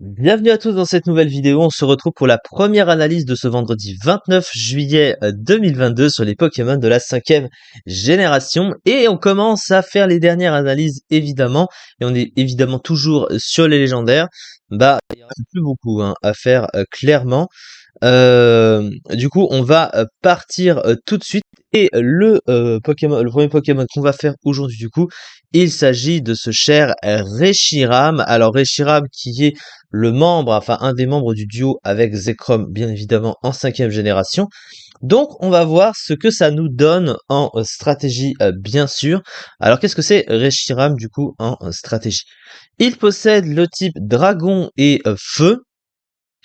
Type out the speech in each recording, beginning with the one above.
Bienvenue à tous dans cette nouvelle vidéo. On se retrouve pour la première analyse de ce vendredi 29 juillet 2022 sur les Pokémon de la 5e génération. Et on commence à faire les dernières analyses évidemment. Et on est évidemment toujours sur les légendaires. Il y en a plus beaucoup à faire clairement. Du coup, on va partir tout de suite. Et le premier Pokémon qu'on va faire aujourd'hui, du coup, il s'agit de ce cher Reshiram. Alors Reshiram qui est un des membres du duo avec Zekrom, bien évidemment en 5e génération. Donc on va voir ce que ça nous donne en stratégie, bien sûr. Alors qu'est-ce que c'est Reshiram du coup en stratégie? Il possède le type dragon et feu.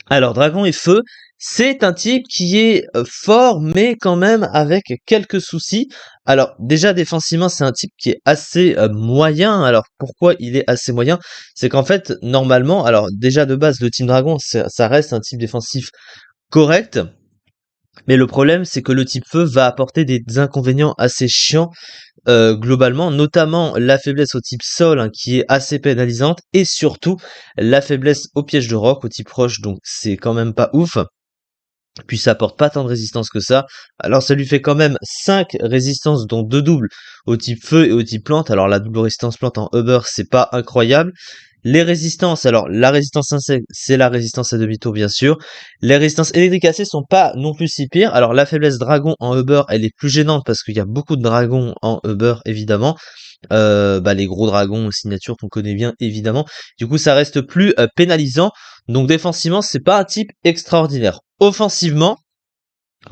Alors, dragon et feu, c'est un type qui est fort, mais quand même avec quelques soucis. Alors, déjà défensivement, c'est un type qui est assez moyen. Alors, pourquoi il est assez moyen? C'est qu'en fait, normalement, alors déjà de base, le team dragon, ça reste un type défensif correct. Mais le problème, c'est que le type feu va apporter des inconvénients assez chiants globalement, notamment la faiblesse au type sol qui est assez pénalisante et surtout la faiblesse au piège de roc au type roche, donc c'est quand même pas ouf. Puis ça apporte pas tant de résistance que ça. Alors ça lui fait quand même 5 résistances dont 2 doubles au type feu et au type plante. Alors la double résistance plante en Uber c'est pas incroyable. Les résistances, alors la résistance insecte c'est la résistance à demi-tour bien sûr. Les résistances électriques AC sont pas non plus si pires. Alors la faiblesse dragon en Uber elle est plus gênante parce qu'il y a beaucoup de dragons en Uber évidemment. Les gros dragons signature qu'on connaît bien évidemment. Du coup ça reste plus pénalisant. Donc défensivement c'est pas un type extraordinaire. Offensivement,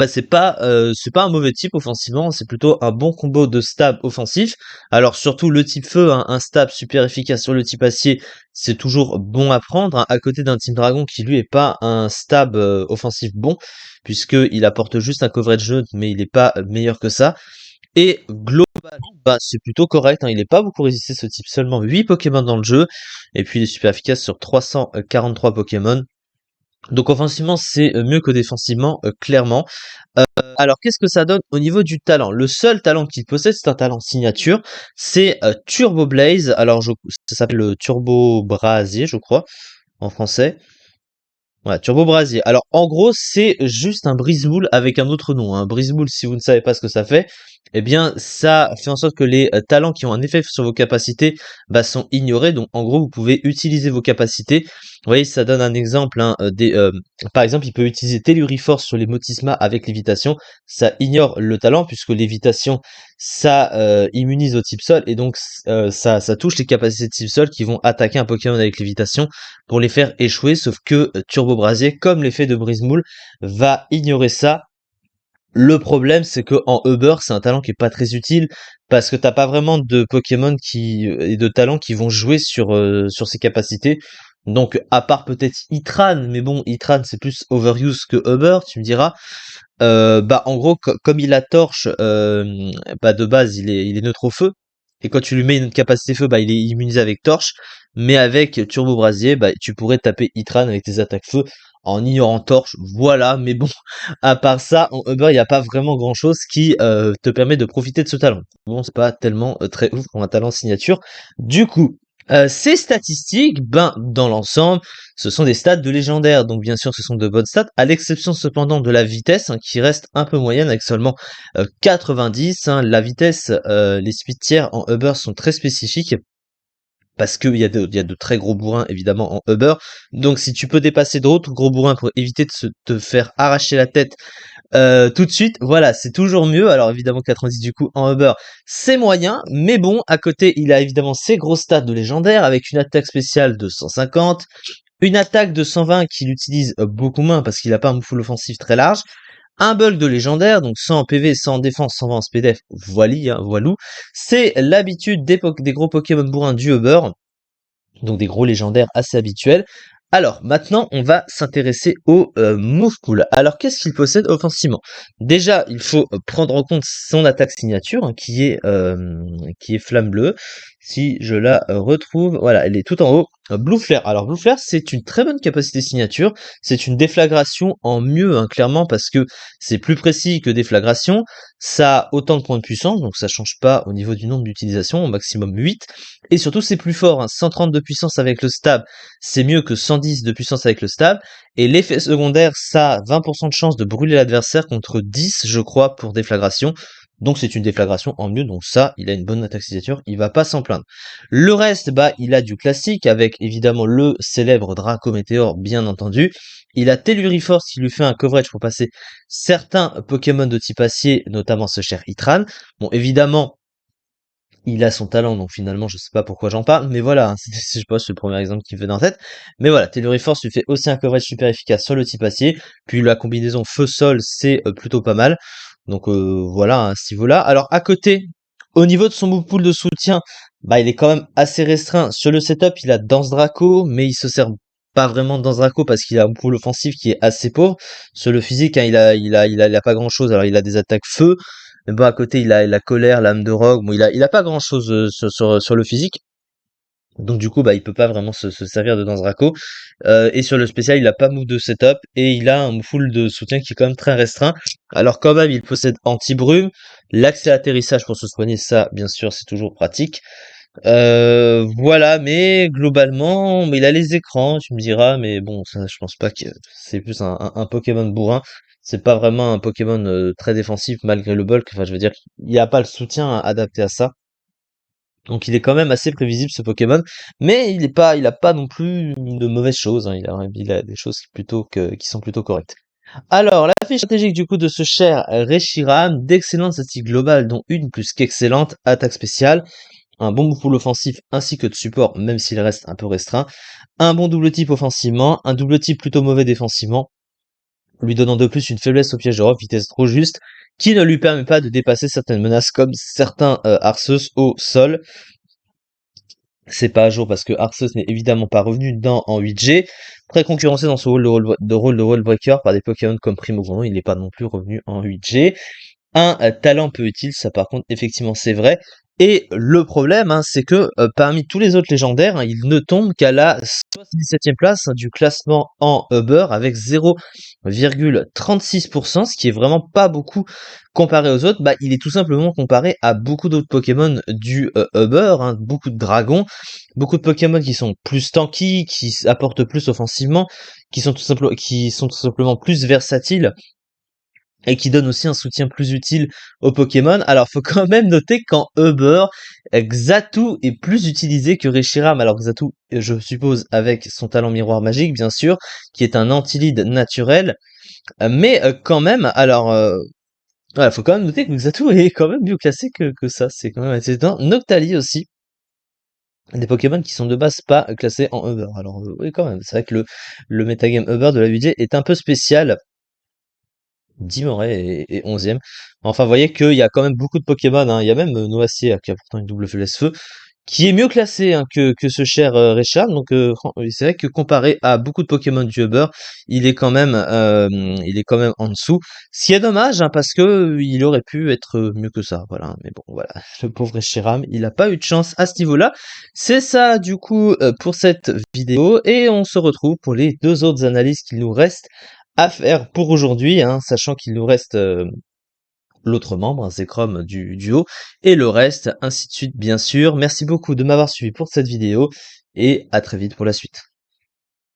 c'est pas un mauvais type offensivement, c'est plutôt un bon combo de stab offensif. Alors surtout le type feu, un stab super efficace sur le type acier, c'est toujours bon à prendre, à côté d'un type dragon qui lui est pas un stab offensif bon, puisque il apporte juste un coverage neutre, mais il est pas meilleur que ça. Et globalement, c'est plutôt correct, il est pas beaucoup résisté ce type, seulement 8 Pokémon dans le jeu, et puis il est super efficace sur 343 Pokémon. Donc offensivement, c'est mieux que défensivement, clairement. Alors qu'est-ce que ça donne au niveau du talent? Le seul talent qu'il possède, c'est un talent signature, c'est Turbo Blaze. Alors ça s'appelle Turbo Brasier, je crois, en français. Ouais, Turbo Brasier. Alors, en gros, c'est juste un brise-boule avec un autre nom. Un brise-boule, si vous ne savez pas ce que ça fait, eh bien, ça fait en sorte que les talents qui ont un effet sur vos capacités sont ignorés. Donc, en gros, vous pouvez utiliser vos capacités. Vous voyez, ça donne un exemple. Par exemple, il peut utiliser Telluriforce sur les Motisma avec lévitation. Ça ignore le talent puisque lévitation, ça immunise au type sol et donc ça touche les capacités de type sol qui vont attaquer un Pokémon avec lévitation pour les faire échouer, sauf que Turbo Brasier, comme l'effet de Brise-Moule, va ignorer ça. Le problème, c'est que en Uber, c'est un talent qui est pas très utile parce que t'as pas vraiment de Pokémon et de talents qui vont jouer sur ses capacités. Donc, à part peut-être Itran, mais bon, Itran c'est plus overuse que Uber, tu me diras. En gros, comme il a torche, de base, il est neutre au feu. Et quand tu lui mets une capacité feu, il est immunisé avec torche. Mais avec Turbo Brasier, tu pourrais taper Itran avec tes attaques feu en ignorant torche. Voilà, mais bon, à part ça, en Uber, il n'y a pas vraiment grand chose qui te permet de profiter de ce talent. Bon, c'est pas tellement très ouf pour un talent signature. Du coup, ces statistiques, dans l'ensemble, ce sont des stats de légendaire, donc bien sûr ce sont de bonnes stats, à l'exception cependant de la vitesse, qui reste un peu moyenne avec seulement 90. La vitesse, les speed tiers en Uber sont très spécifiques, parce qu'il y a de très gros bourrins évidemment en Uber, donc si tu peux dépasser d'autres gros bourrins pour éviter de te faire arracher la tête tout de suite, voilà, c'est toujours mieux. Alors évidemment 90 du coup en Uber, c'est moyen, mais bon, à côté, il a évidemment ses gros stats de légendaire avec une attaque spéciale de 150, une attaque de 120 qu'il utilise beaucoup moins parce qu'il a pas un full offensif très large, un bulk de légendaire, donc 100 en PV, 100 en défense, 120 en SPDF, voilou. C'est l'habitude des gros Pokémon bourrins du Uber, donc des gros légendaires assez habituels. Alors, maintenant, on va s'intéresser au Move Pool. Alors, qu'est-ce qu'il possède offensivement? Déjà, il faut prendre en compte son attaque signature, qui est Flamme Bleue. si je la retrouve. Voilà, elle est tout en haut. Blue Flare. Alors Blue Flare, c'est une très bonne capacité signature. C'est une déflagration en mieux, hein, clairement, parce que c'est plus précis que déflagration. Ça a autant de points de puissance, donc ça change pas au niveau du nombre d'utilisations, au maximum 8. Et surtout, c'est plus fort, hein. 130 de puissance avec le stab, c'est mieux que 110 de puissance avec le stab. Et l'effet secondaire, ça a 20% de chance de brûler l'adversaire contre 10, je crois, pour déflagration. Donc c'est une déflagration en mieux, donc ça, il a une bonne attaque signature, il va pas s'en plaindre. Le reste, bah, il a du classique, avec évidemment le célèbre Draco Météore, bien entendu. Il a Telluriforce qui lui fait un coverage pour passer certains Pokémon de type acier, notamment ce cher Itran. Bon, évidemment, il a son talent, donc finalement, je sais pas pourquoi j'en parle, mais voilà, hein, je sais pas, c'est le premier exemple qui me venait en tête. Mais voilà, Telluriforce lui fait aussi un coverage super efficace sur le type acier, puis la combinaison feu-sol, c'est plutôt pas mal. Donc voilà, hein, à ce niveau-là. Alors à côté, au niveau de son move pool de soutien, bah il est quand même assez restreint. Sur le setup, il a Danse Draco, mais il se sert pas vraiment de Danse Draco parce qu'il a un pool offensif qui est assez pauvre. Sur le physique, hein, il a pas grand chose. Alors il a des attaques feu, mais bon, à côté, il a colère, lame de rogue. Bon, il a pas grand chose sur le physique. Donc du coup, bah, il peut pas vraiment se servir de Danzraco. Et sur le spécial, il a pas move de setup et il a un move full de soutien qui est quand même très restreint. Alors quand même, il possède anti-brume, l'accès à l'atterrissage pour se soigner, ça, bien sûr, c'est toujours pratique. Voilà, mais globalement, mais il a les écrans, tu me diras, mais bon, ça, je pense pas que c'est plus un Pokémon bourrin. C'est pas vraiment un Pokémon très défensif malgré le bulk. Enfin, je veux dire, il n'y a pas le soutien adapté à ça. Donc il est quand même assez prévisible ce Pokémon, mais il a pas non plus de mauvaises choses, hein. Il a des choses qui sont plutôt correctes. Alors, la fiche stratégique du coup de ce cher Reshiram, d'excellentes statistiques globales, dont une plus qu'excellente, attaque spéciale, un bon pool offensif ainsi que de support, même s'il reste un peu restreint, un bon double type offensivement, un double type plutôt mauvais défensivement, lui donnant de plus une faiblesse au piège de robe, vitesse trop juste, qui ne lui permet pas de dépasser certaines menaces comme certains Arceus au sol. C'est pas à jour parce que Arceus n'est évidemment pas revenu dedans en 8G. Très concurrencé dans ce rôle de role breaker par des Pokémon comme Primogono, il n'est pas non plus revenu en 8G. Un talent peu utile, ça par contre, effectivement, c'est vrai. Et le problème, hein, c'est que parmi tous les autres légendaires, hein, il ne tombe qu'à la 77e place, hein, du classement en Uber avec 0,36%, ce qui est vraiment pas beaucoup comparé aux autres. Bah, il est tout simplement comparé à beaucoup d'autres Pokémon du Uber, hein, beaucoup de dragons, beaucoup de Pokémon qui sont plus tanky, qui apportent plus offensivement, qui sont tout simplement plus versatiles et qui donne aussi un soutien plus utile aux Pokémon. Alors, faut quand même noter qu'en Uber, Xatu est plus utilisé que Reshiram. Alors, Xatu, je suppose, avec son talent miroir magique, bien sûr, qui est un anti-lead naturel. Mais quand même, alors, voilà, faut quand même noter que Xatu est quand même mieux classé que ça. C'est quand même assez étonnant. Noctali aussi. Des Pokémon qui sont de base pas classés en Uber. Alors, oui, quand même. C'est vrai que le metagame Uber de la UJ est un peu spécial. Dimoré est 11e. Enfin, vous voyez qu'il y a quand même beaucoup de Pokémon, hein. Il y a même Noacier qui a pourtant une double faiblesse feu, qui est mieux classé, hein, que ce cher Reshiram. Donc c'est vrai que comparé à beaucoup de Pokémon du Uber, il est quand même en dessous. Ce qui est dommage, hein, parce que il aurait pu être mieux que ça. Voilà. Mais bon, voilà, le pauvre Reshiram, il a pas eu de chance à ce niveau-là. C'est ça, du coup, pour cette vidéo, et on se retrouve pour les deux autres analyses qu'il nous reste à faire pour aujourd'hui, hein, sachant qu'il nous reste l'autre membre, un Zekrom du duo, et le reste, ainsi de suite, bien sûr. Merci beaucoup de m'avoir suivi pour cette vidéo, et à très vite pour la suite.